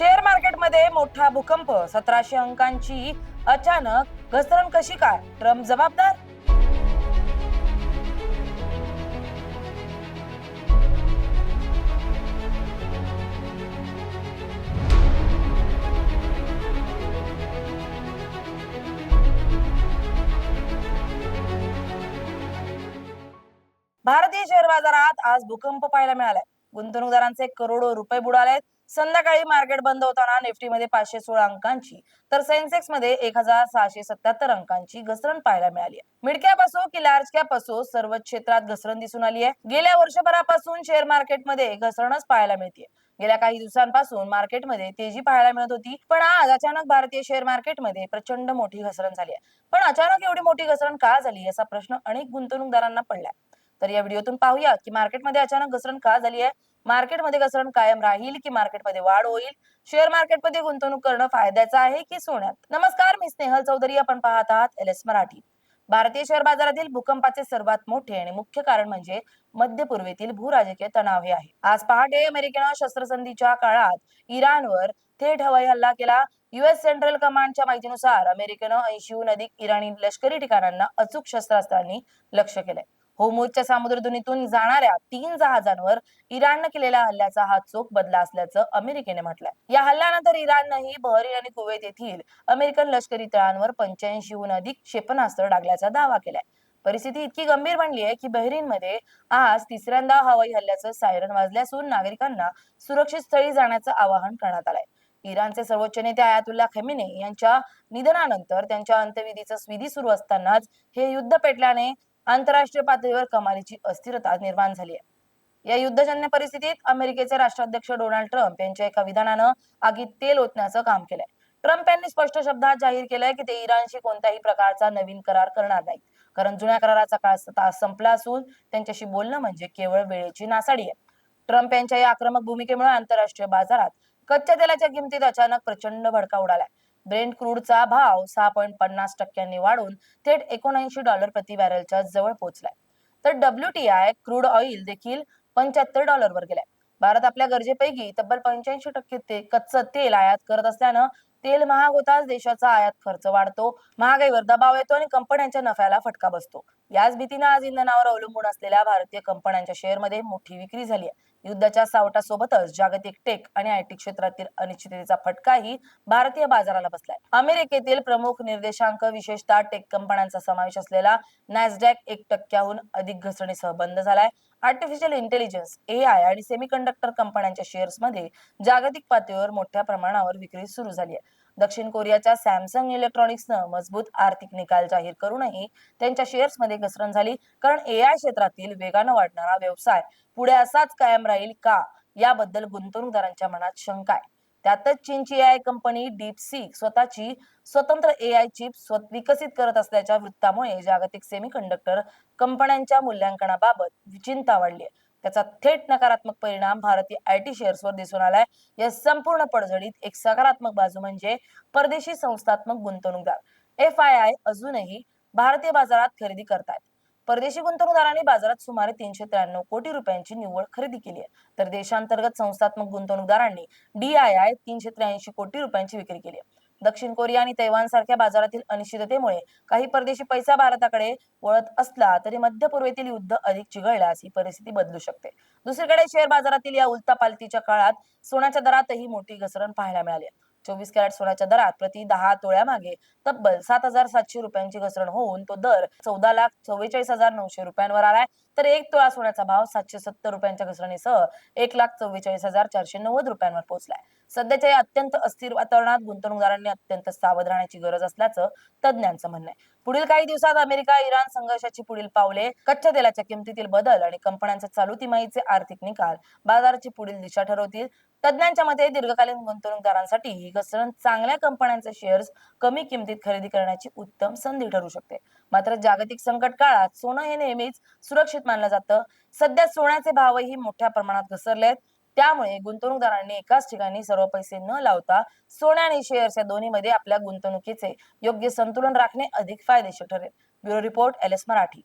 Share मार्केटमध्ये मोठा भूकंप, 1700 अंकांची अचानक घसरण कशी काय? ट्रम्प जबाबदार? भारतीय शेअर बाजारात आज भूकंप पाहायला मिळालाय. गुंतवणूकदारांचे करोडो रुपये बुडालेत. संध्याकाळी मार्केट बंद होताना निफ्टीमध्ये 516 अंकांची तर सेन्सेक्स मध्ये 1677 अंकांची घसरण पाहायला मिळाली आहे. मिड कॅप असो की लार्ज कॅप असो, सर्व क्षेत्रात घसरण दिसून आली आहे. गेल्या वर्षभरापासून शेअर मार्केटमध्ये घसरणच पाहायला मिळते. गेल्या काही दिवसांपासून मार्केटमध्ये तेजी पाहायला मिळत होती, पण आज अचानक भारतीय शेअर मार्केटमध्ये प्रचंड मोठी घसरण झाली आहे. पण अचानक एवढी मोठी घसरण का झाली असा प्रश्न अनेक गुंतवणूकदारांना पडलाय. तर या व्हिडिओतून पाहूया की मार्केटमध्ये अचानक घसरण का झाली आहे, मार्केटमध्ये घसरण कायम राहील की मार्केटमध्ये वाढ होईल, शेअर मार्केटमध्ये गुंतवणूक करणं फायद्याचं आहे की सोन्यात. नमस्कार, मी स्नेहल चौधरी. आपण पाहत आहात एलएस मराठी. भारतीय शेअर बाजारातील भूकंपाचे सर्वात मोठे आणि मुख्य कारण म्हणजे मध्य पूर्वेतील भूराजकीय तणाव हे आहे. आज पहाटे अमेरिकेनं शस्त्रसंधीच्या काळात इराणवर थेट हवाई हल्ला केला. युएस सेंट्रल कमांडच्या माहितीनुसार अमेरिकेनं 80हून अधिक इराणी लष्करी ठिकाणांना अचूक शस्त्रास्त्रांनी लक्ष्य केलंय. होर्मुझच्या सामुद्रधुनीतून जाणाऱ्या 3 जहाजांवर इराणनं केलेल्या हल्ल्याचा हा चोख बदला असल्याचं अमेरिकेने म्हटलंय. या हल्ल्यानंतर इराणनंही बहरीन आणि कुवेत येथील अमेरिकन लष्करी तळांवर 85हून अधिक क्षेपणास्त्र डागल्याचा दावा केलाय. परिस्थिती इतकी गंभीर बनली आहे की बहरीनमध्ये आज तिसऱ्यांदा हवाई हल्ल्याचं सायरन वाजले असून नागरिकांना सुरक्षित स्थळी जाण्याचं आवाहन करण्यात आलंय. इराणचे सर्वोच्च नेते आयातुल्ला खमेनी यांच्या निधनानंतर त्यांच्या अंत्यविधीचं विधी सुरू असतानाच हे युद्ध पेटल्याने आंतरराष्ट्रीय पातळीवर कमालीची अस्थिरता निर्माण झाली आहे. या युद्धजन्य परिस्थितीत अमेरिकेचे राष्ट्राध्यक्ष डोनाल्ड ट्रम्प यांच्या एका विधानानं आगीत तेल ओतण्याचं काम केलंय. ट्रम्प यांनी स्पष्ट शब्दात जाहीर केलंय की ते इराणशी कोणत्याही प्रकारचा नवीन करार करणार नाहीत, कारण जुन्या कराराचा काळ संपला असून त्यांच्याशी बोलणं म्हणजे केवळ वेळेची नासाडी आहे. ट्रम्प यांच्या या आक्रमक भूमिकेमुळे आंतरराष्ट्रीय बाजारात कच्च्या तेलाच्या किमतीत अचानक प्रचंड भडका उडालाय. ब्रेंट क्रूडचा भाव 6.50% वाढून थेट $79 प्रति बॅरलच्या जवळ पोहोचलाय. तर WTI क्रूड ऑइल देखील $75 वर गेलाय. भारत आपल्या गरजेपैकी तब्बल 85% कच्चं तेल आयात करत असल्यानं तेल महाग होताच देशाचा आयात खर्च वाढतो, महागाईवर दबाव येतो आणि कंपन्यांच्या नफ्याला फटका बसतो. याच भीतीनं आज इंधनावर अवलंबून असलेल्या भारतीय कंपन्यांच्या शेअरमध्ये मोठी विक्री झाली आहे. युद्धाच्या सावटासोबतच जागतिक टेक आणि आयटी क्षेत्रातील अनिश्चिततेचा फटकाही भारतीय बाजाराला बसलाय. अमेरिकेतील प्रमुख निर्देशांक, विशेषतः टेक कंपन्यांचा समावेश असलेला नॅसडॅक 1% अधिक घसरणीसह बंद झालाय. आर्टिफिशियल इंटेलिजन्स, AI आणि सेमीकंडक्टर कंपन्यांच्या शेअर्समध्ये जागतिक पातळीवर मोठ्या प्रमाणावर विक्री सुरू झाली आहे. दक्षिण कोरियाच्या सॅमसंग इलेक्ट्रॉनिक्सनं मजबूत आर्थिक निकाल जाहीर करूनही त्यांच्या शेअर्समध्ये घसरण झाली, कारण AI क्षेत्रातील वेगानं वाढणारा व्यवसाय पुढे असाच कायम राहील का, याबद्दल गुंतवणूकदारांच्या मनात शंका आहे. त्यातच चीनची AI कंपनी डीपसीक स्वतःची स्वतंत्र AI चिप विकसित करत असल्याच्या वृत्तामुळे जागतिक सेमीकंडक्टर कंपन्यांच्या मूल्यांकनाबाबत चिंता वाढली आहे. त्याचा थेट नकारात्मक परिणाम भारतीय आयटी शेअर्सवर दिसून आलाय. या संपूर्ण पडझडीत एक सकारात्मक बाजू म्हणजे परदेशी संस्थात्मक गुंतवणूकदार FII अजूनही भारतीय बाजारात खरेदी करतायत. परदेशी गुंतवणूकदारांनी बाजारात सुमारे 393 कोटी रुपयांची निव्वळ खरेदी केली आहे, तर देशांतर्गत संस्थात्मक गुंतवणूकदारांनी DII 383 कोटी रुपयांची विक्री केली आहे. दक्षिण कोरिया आणि तैवान सारख्या बाजारातील अनिश्चिततेमुळे काही परदेशी पैसा भारताकडे वळत असला तरी मध्य पूर्वेतील युद्ध अधिक चिघळल्यास ही परिस्थिती बदलू शकते. दुसरीकडे शेअर बाजारातील या उलथापालथीच्या काळात सोन्याच्या दरातही मोठी घसरण पाहायला मिळाली. 24 कॅरेट सोन्याच्या दरात प्रति 10 तोळ्यामागे तब्बल 7,700 रुपयांची घसरण होऊन तो दर 14,44,900 रुपयांवर आलाय. तर 1 तोळा सोन्याचा भाव 770 रुपयांच्या घसरणीसह 1,44,490 रुपयांवर पोहोचलाय. सध्याच्या या अत्यंत अस्थिर वातावरणात गुंतवणूकदारांनी अत्यंत सावध राहण्याची गरज असल्याचं तज्ज्ञांचं म्हणणं आहे. पुढील काही दिवसात अमेरिका इराण संघर्षाची पुढील पावले, कच्च्या तेलाच्या किमतीतील बदल आणि कंपन्यांचे चालू तिमाहीचे आर्थिक निकाल बाजाराची पुढील दिशा ठरवतील. तज्ज्ञांच्या मते दीर्घकालीन गुंतवणूकदारांसाठी ही घसरण चांगल्या कंपन्यांचे शेअर्स कमी किमतीत खरेदी करण्याची उत्तम संधी ठरू शकते. मात्र जागतिक संकट काळात सोनं हे नेहमीच सुरक्षित मानलं जातं. सध्या सोन्याचे भावही मोठ्या प्रमाणात घसरलेत. त्यामुळे गुंतवणूकदारांनी एकाच ठिकाणी सर्व पैसे न लावता सोने आणि शेअर्स या दोन्हीमध्ये आपल्या गुंतवणुकीचे योग्य संतुलन राखणे अधिक फायदेशीर ठरेल. Bureau report, LS Marathi.